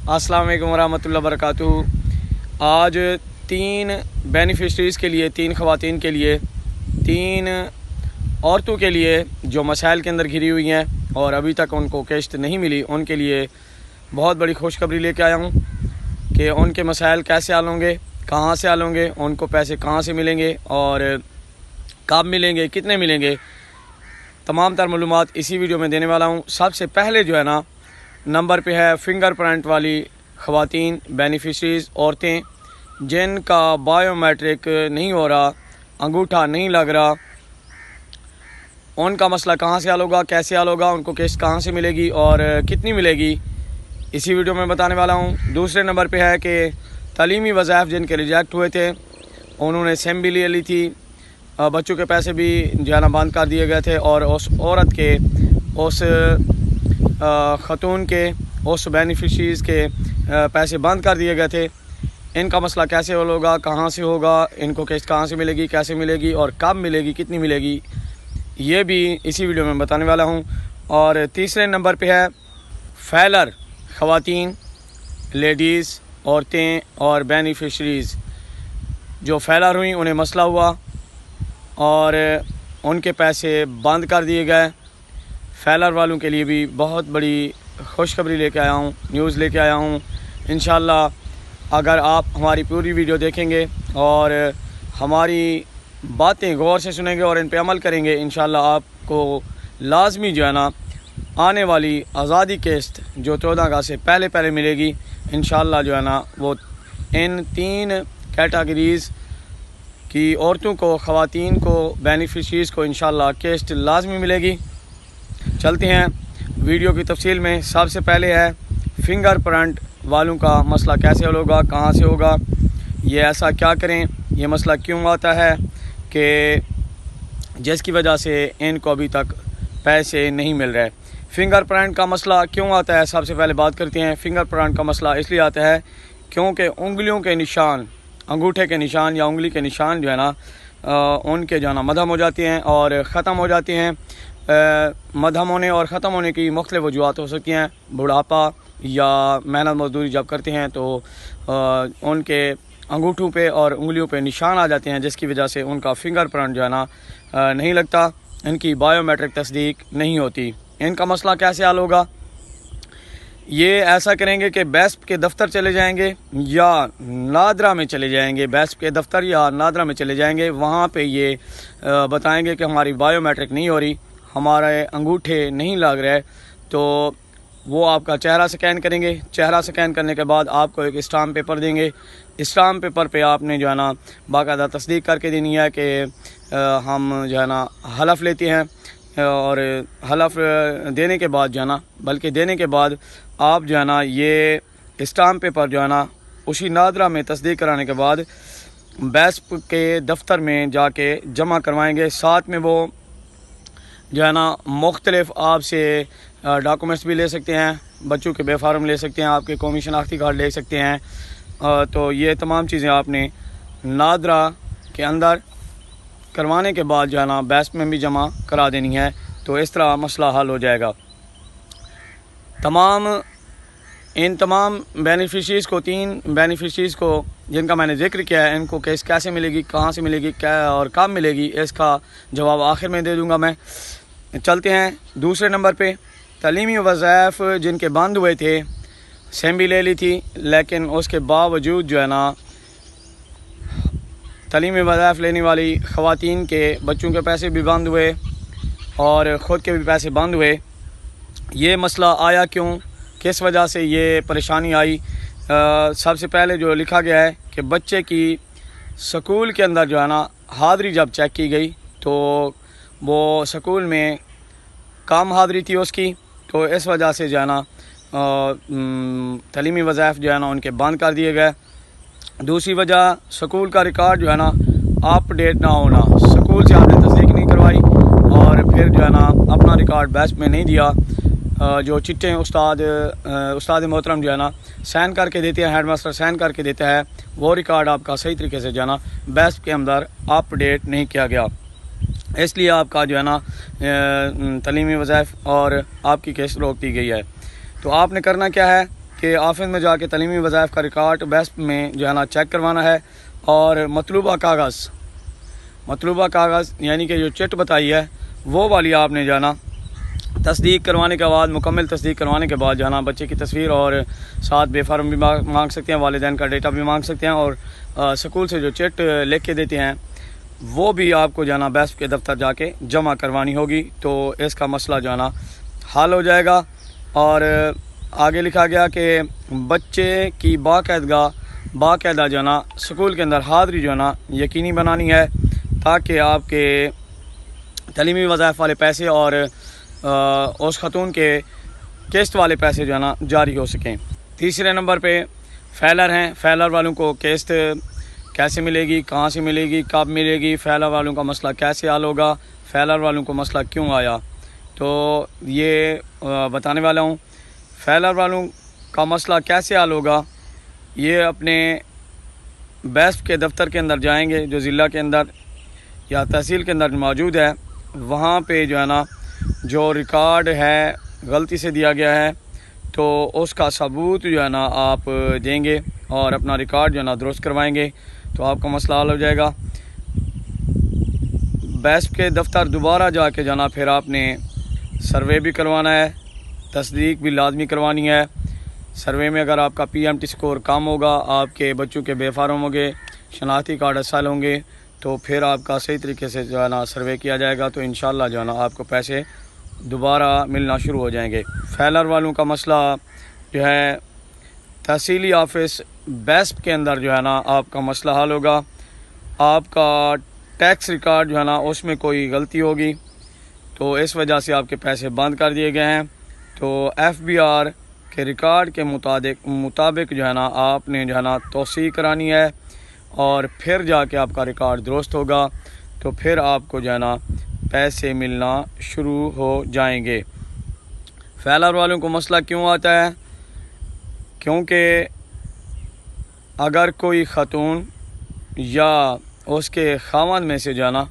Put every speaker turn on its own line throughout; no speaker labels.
अस्सलाम वालेकुम रहमतुल्लाहि व बरकातुहू। आज 3 बेनिफिशरीज़ के लिए, 3 ख़वातीन के लिए, 3 औरतों के लिए जो मसाइल के अंदर घिरी हुई हैं और अभी तक उनको किश्त नहीं मिली, उनके लिए बहुत बड़ी खुशखबरी लेके आया हूँ कि उनके मसाइल कैसे हल होंगे, कहाँ से हल होंगे, उनको पैसे कहाँ से मिलेंगे और कब मिलेंगे, कितने मिलेंगे, तमाम तर मालूमात इसी वीडियो में देने वाला हूँ। सबसे पहले जो है ना, नंबर पे है फिंगरप्रिंट वाली ख़वातीन बेनिफिशरीज़, औरतें जिनका बायोमेट्रिक नहीं हो रहा, अंगूठा नहीं लग रहा, उनका मसला कहाँ से हल होगा, कैसे हल होगा, उनको किस्त कहाँ से मिलेगी और कितनी मिलेगी, इसी वीडियो में बताने वाला हूँ। दूसरे नंबर पे है कि तालीमी वज़ाइफ जिनके रिजेक्ट हुए थे, उन्होंने सेम भी ले ली थी, बच्चों के पैसे भी जो है ना बंद कर दिए गए थे और उस औरत के, उस ख़तून के, उस बेनिफिशरीज़ के पैसे बंद कर दिए गए थे। इनका मसला कैसे हल होगा, कहाँ से होगा, इनको किस्त कहाँ से मिलेगी, कैसे मिलेगी और कब मिलेगी, कितनी मिलेगी, ये भी इसी वीडियो में बताने वाला हूँ। और तीसरे नंबर पे है फैलर ख़वातीन, लेडीज़, औरतें और बेनिफिशरीज़ जो फैलर हुई, उन्हें मसला हुआ और उनके पैसे बंद कर दिए गए। फैलर वालों के लिए भी बहुत बड़ी खुशखबरी लेके आया हूँ, न्यूज़ लेके आया हूँ। इंशाल्लाह अगर आप हमारी पूरी वीडियो देखेंगे और हमारी बातें गौर से सुनेंगे और इन पे अमल करेंगे, इंशाल्लाह आपको लाजमी जो है ना आने वाली आज़ादी किस्त जो 14 अगस्त से पहले मिलेगी, इंशाल्लाह जो है ना वो इन 3 कैटेगरीज़ की औरतों को, ख़वातीन को, बेनिफिशरीज़ को इंशाल्लाह किस्त लाजमी मिलेगी। चलते हैं वीडियो की तफसील में। सबसे पहले है फिंगरप्रिंट वालों का मसला कैसे हल होगा, कहाँ से होगा, ये ऐसा क्या करें, ये मसला क्यों आता है कि जिसकी वजह से इनको अभी तक पैसे नहीं मिल रहे। फिंगरप्रिंट का मसला क्यों आता है, सबसे पहले बात करते हैं। फिंगरप्रिंट का मसला इसलिए आता है क्योंकि उंगलियों के निशान, अंगूठे के निशान या उंगली के निशान जो है ना उनके जो है ना मदहम हो जाते हैं और ख़त्म हो जाते हैं। मदहम होने और ख़त्म होने की मुख्तलिफ वजूहत हो सकती हैं। बुढ़ापा या मेहनत मजदूरी जब करते हैं तो उनके अंगूठों पे और उंगलियों पे निशान आ जाते हैं, जिसकी वजह से उनका फिंगरप्रिंट जो है ना नहीं लगता, इनकी बायोमेट्रिक तस्दीक नहीं होती। इनका मसला कैसे हल होगा, ये ऐसा करेंगे कि बेस्प के दफ्तर चले जाएंगे या नादरा में चले जाएंगे, बेस्प के दफ्तर या नादरा में चले जाएंगे। वहाँ पे ये बताएंगे कि हमारी बायोमेट्रिक नहीं हो रही, हमारे अंगूठे नहीं लग रहे, तो वो आपका चेहरा स्कैन करेंगे। चेहरा स्कैन करने के बाद आपको एक स्टाम्प पेपर देंगे। स्टाम्प पेपर पे आपने जो है ना बाकायदा तस्दीक करके देनी है कि हम जो है ना हलफ लेते हैं, और हलफ देने के बाद जो है ना, बल्कि देने के बाद आप जो है ना ये स्टाम्प पेपर जो है ना उसी नादरा में तस्दीक कराने के बाद बेस्प के दफ्तर में जाके जमा करवाएंगे। साथ में वो जो है ना मुख्तलिफ आपसे डॉक्यूमेंट्स भी ले सकते हैं, बच्चों के बेफार्म ले सकते हैं, आपके कौमी शनाख्ती कार्ड ले सकते हैं। तो ये तमाम चीज़ें आपने नादरा के अंदर करवाने के बाद जो है ना बेस्प में भी जमा करा देनी है, तो इस तरह मसला हल हो जाएगा। इन तमाम बेनिफिशरीज़ को, 3 बेनिफिशरीज़ को जिनका मैंने जिक्र किया है, इनको किस्त कैसे मिलेगी, कहाँ से मिलेगी, क्या और कब मिलेगी, इसका जवाब आखिर में दे दूँगा मैं। चलते हैं दूसरे नंबर पे। तालीमी वज़ाइफ जिनके बंद हुए थे, सेम भी ले ली थी, लेकिन उसके बावजूद जो है ना तालीमी वज़ाइफ लेने वाली ख़वातीन के बच्चों के पैसे भी बंद हुए और ख़ुद के भी पैसे बंद हुए। ये मसला आया क्यों, किस वजह से ये परेशानी आई? सबसे पहले जो लिखा गया है कि बच्चे की स्कूल के अंदर जो है ना हाज़री जब चेक की गई तो वो स्कूल में कम हाज़री थी उसकी, तो इस वजह से जो है ना तालीमी वज़ाइफ जो है ना उनके बंद कर दिए गए। दूसरी वजह स्कूल का रिकॉर्ड जो है ना अपडेट ना होना, स्कूल से आपने तस्दीक नहीं करवाई और फिर जो है ना अपना रिकॉर्ड बेस्प में नहीं दिया। जो चिट्ठे उस्ताद मोहतरम जो है ना साइन करके देते हैं, हेडमास्टर साइन करके देता है, वो रिकॉर्ड आपका सही तरीके से जो है ना बेस्प के अंदर अपडेट नहीं किया गया। इसलिए आपका जो है ना तालीमी वज़ाइफ और आपकी किस्त रोक दी गई है। तो आपने करना क्या है, कि ऑफिस में जाके तलीमी वज़ाइफ का रिकॉर्ड बेस्ट में जो है ना चेक करवाना है, और मतलूबा कागज़ यानी कि जो चिट बताई है वो वाली आपने जाना तस्दीक करवाने के बाद, मुकम्मल तस्दीक करवाने के बाद जाना बच्चे की तस्वीर और साथ बेफार्म भी मांग सकते हैं, वालिदैन का डेटा भी मांग सकते हैं, और स्कूल से जो चिट लिख के देते हैं वो भी आपको जाना बेस्ट के दफ्तर जाके जमा करवानी होगी। तो इसका मसला जो है ना हल हो जाएगा। और आगे लिखा गया कि बच्चे की बाकायदा जो है ना स्कूल के अंदर हाज़िरी जो है ना यकीनी बनानी है, ताकि आपके तलीमी वज़ाइफ वाले पैसे और उस खतून के किस्त वाले पैसे जो है ना जारी हो सकें। तीसरे नंबर पे फैलर हैं। फैलर वालों को किस्त कैसे मिलेगी, कहाँ से मिलेगी, कब मिलेगी, फैलर वालों का मसला कैसे हल होगा, फैलर वालों को मसला क्यों आया, तो ये बताने वाला हूँ। फैलर वालों का मसला कैसे हल होगा, ये अपने बेस्ट के दफ्तर के अंदर जाएंगे जो ज़िला के अंदर या तहसील के अंदर मौजूद है। वहाँ पे जो है ना जो रिकॉर्ड है गलती से दिया गया है तो उसका सबूत जो है ना आप देंगे और अपना रिकॉर्ड जो है ना दुरुस्त करवाएंगे, तो आपका मसला हल हो जाएगा। बेस्ट के दफ्तर दोबारा जाके जाना, फिर आपने सर्वे भी करवाना है, तस्दीक भी लाजमी करवानी है। सर्वे में अगर आपका PMT स्कोर कम होगा, आपके बच्चों के बेफार्म होंगे, शनाख्ती कार्ड असल होंगे, तो फिर आपका सही तरीके से जो है ना सर्वे किया जाएगा, तो इंशाल्लाह जो है ना आपको पैसे दोबारा मिलना शुरू हो जाएंगे। फैलर वालों का मसला जो है तहसीली ऑफिस बेस्ट के अंदर जो है ना आपका मसला हल होगा। आपका टैक्स रिकॉर्ड जो है ना उसमें कोई गलती होगी तो इस वजह से आपके पैसे बंद कर दिए गए हैं, तो FBR के रिकॉर्ड के मुताबिक जो है ना आपने जो है ना तौसीक करानी है, और फिर जाके आपका रिकॉर्ड दुरुस्त होगा, तो फिर आपको जो है ना पैसे मिलना शुरू हो जाएंगे। फैलर वालों को मसला क्यों आता है, क्योंकि अगर कोई ख़तून या उसके खावंद में से जाना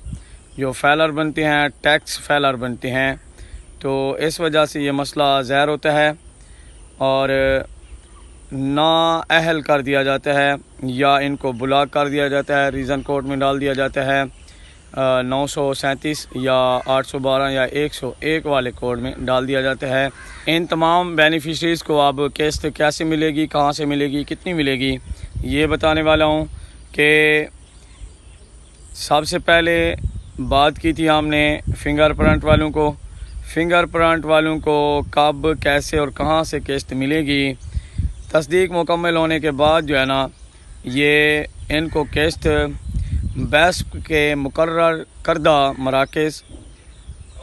जो फैलर बनते हैं, टैक्स फैलर बनते हैं, तो इस वजह से ये मसला ज़ाहिर होता है और ना अहल कर दिया जाता है या इनको ब्लॉक कर दिया जाता है, रीज़न कोर्ट में डाल दिया जाता है 937 या 812 या 101 वाले कोड में डाल दिया जाता है। इन तमाम बेनिफिशरीज़ को अब किस्त कैसे मिलेगी, कहाँ से मिलेगी, कितनी मिलेगी, ये बताने वाला हूँ। कि सबसे पहले बात की थी हमने फिंगरप्रिंट वालों को कब, कैसे और कहाँ से किस्त मिलेगी। तस्दीक मुकम्मल होने के बाद जो है ना ये इनको किस्त बेस्ट के मुकर्रर करदा मराकज़,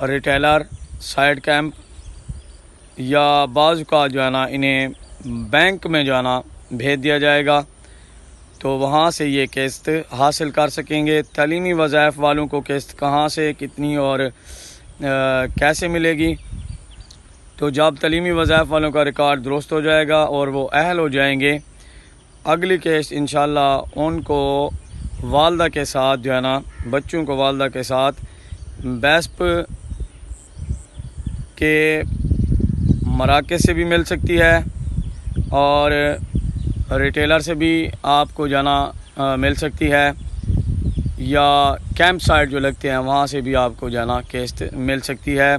रिटेलर, साइड कैंप या बाज़ का जो है ना इन्हें बैंक में जो है ना भेज दिया जाएगा, तो वहाँ से ये किस्त हासिल कर सकेंगे। तलीमी वज़ाइफ वालों को किस्त कहाँ से, कितनी और कैसे मिलेगी, तो जब तलीमी वज़ाइफ वालों का रिकॉर्ड दुरुस्त हो जाएगा और वो अहल हो जाएंगे, अगली किस्त इंशाल्लाह उनको वालदा के साथ जो है ना बच्चों को वालदा के साथ बेस्प के मराकज़ से भी मिल सकती है और रिटेलर से भी आपको जाना मिल सकती है, या कैंप साइट जो लगते हैं वहाँ से भी आपको जाना किस्त मिल सकती है।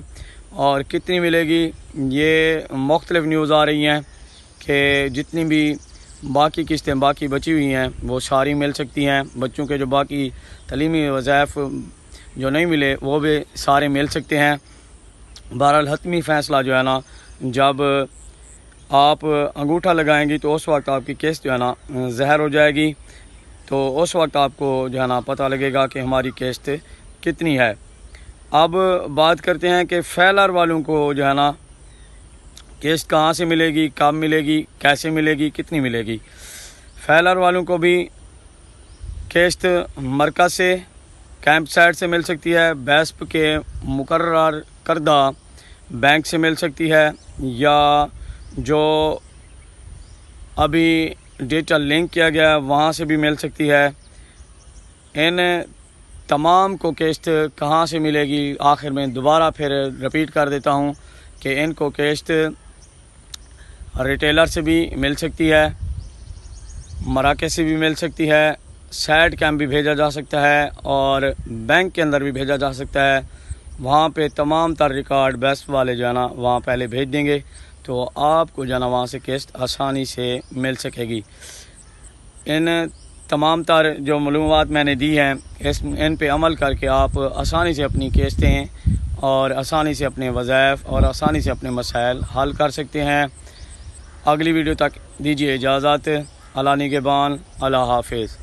और कितनी मिलेगी, ये मुख्तलिफ न्यूज़ आ रही हैं कि जितनी भी बाकी किस्तें बाकी बची हुई हैं वो सारी मिल सकती हैं। बच्चों के जो बाकी तलीमी वज़ाइफ जो नहीं मिले वो भी सारे मिल सकते हैं। बहरहाल हतमी फ़ैसला जो है ना जब आप अंगूठा लगाएंगी तो उस वक्त आपकी किस्त जो है ना ज़ाहिर हो जाएगी, तो उस वक्त आपको जो है ना पता लगेगा कि हमारी किस्त कितनी है। अब बात करते हैं कि फैलर वालों को जो है ना किस्त कहाँ से मिलेगी, कब मिलेगी, कैसे मिलेगी, कितनी मिलेगी। फैलर वालों को भी किस्त मरकज़ से, कैंप साइट से मिल सकती है, बेस्प के मुकर्रर करदा बैंक से मिल सकती है, या जो अभी डेटा लिंक किया गया है वहाँ से भी मिल सकती है। इन तमाम को किस्त कहाँ से मिलेगी, आखिर में दोबारा फिर रिपीट कर देता हूँ कि इनको किस्त रिटेलर से भी मिल सकती है, मराकज़ से भी मिल सकती है, सैड कैंप भी भेजा जा सकता है और बैंक के अंदर भी भेजा जा सकता है। वहाँ पे तमाम तर रिकॉर्ड बेस्ट वाले जो है ना वहाँ पहले भेज देंगे, तो आपको जो है ना वहाँ से किस्त आसानी से मिल सकेगी। इन तमाम तर जो मालूमात मैंने दी हैं इन पे अमल करके आप आसानी से अपनी किस्तें और आसानी से अपने वज़ाइफ और आसानी से अपने मसाइल हल कर सकते हैं। अगली वीडियो तक दीजिए इजाज़त। अल्लाह निगहबान। अल्लाह हाफिज़।